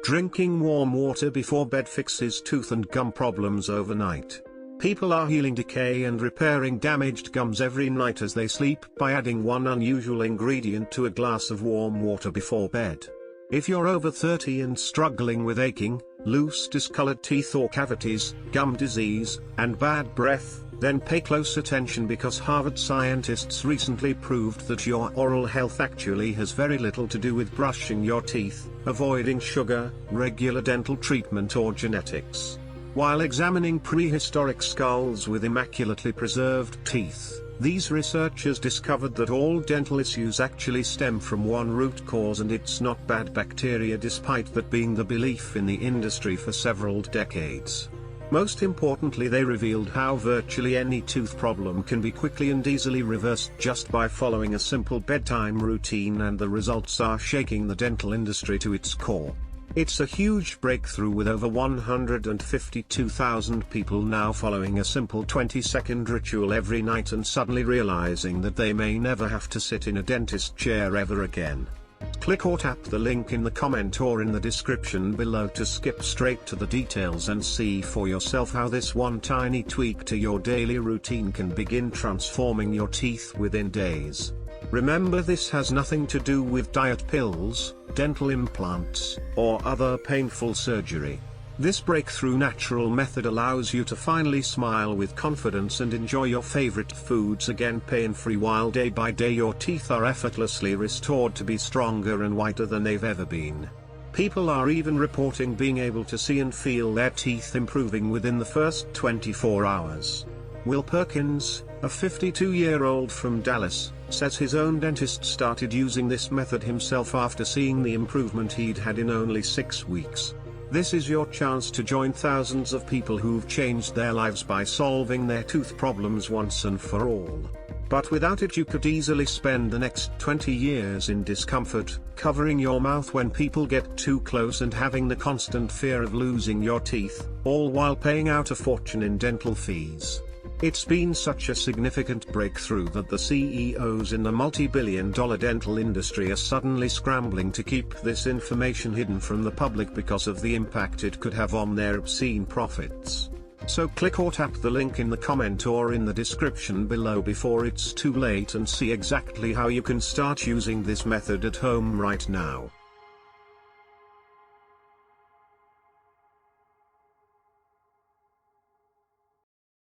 Drinking warm water before bed fixes tooth and gum problems overnight. People are healing decay and repairing damaged gums every night as they sleep by adding one unusual ingredient to a glass of warm water before bed. If you're over 30 and struggling with aching, loose discolored teeth or cavities, gum disease, and bad breath, then pay close attention because Harvard scientists recently proved that your oral health actually has very little to do with brushing your teeth, avoiding sugar, regular dental treatment or genetics. While examining prehistoric skulls with immaculately preserved teeth, these researchers discovered that all dental issues actually stem from one root cause, and it's not bad bacteria, despite that being the belief in the industry for several decades. Most importantly, they revealed how virtually any tooth problem can be quickly and easily reversed just by following a simple bedtime routine, and the results are shaking the dental industry to its core. It's a huge breakthrough, with over 152,000 people now following a simple 20-second ritual every night and suddenly realizing that they may never have to sit in a dentist chair ever again. Click or tap the link in the comment or in the description below to skip straight to the details and see for yourself how this one tiny tweak to your daily routine can begin transforming your teeth within days. Remember, this has nothing to do with diet pills, dental implants, or other painful surgery. This breakthrough natural method allows you to finally smile with confidence and enjoy your favorite foods again pain-free, while day by day your teeth are effortlessly restored to be stronger and whiter than they've ever been. People are even reporting being able to see and feel their teeth improving within the first 24 hours. Will Perkins, a 52-year-old from Dallas, says his own dentist started using this method himself after seeing the improvement he'd had in only 6 weeks. This is your chance to join thousands of people who've changed their lives by solving their tooth problems once and for all. But without it, you could easily spend the next 20 years in discomfort, covering your mouth when people get too close and having the constant fear of losing your teeth, all while paying out a fortune in dental fees. It's been such a significant breakthrough that the CEOs in the multi-billion-dollar dental industry are suddenly scrambling to keep this information hidden from the public because of the impact it could have on their obscene profits. So click or tap the link in the comment or in the description below before it's too late and see exactly how you can start using this method at home right now.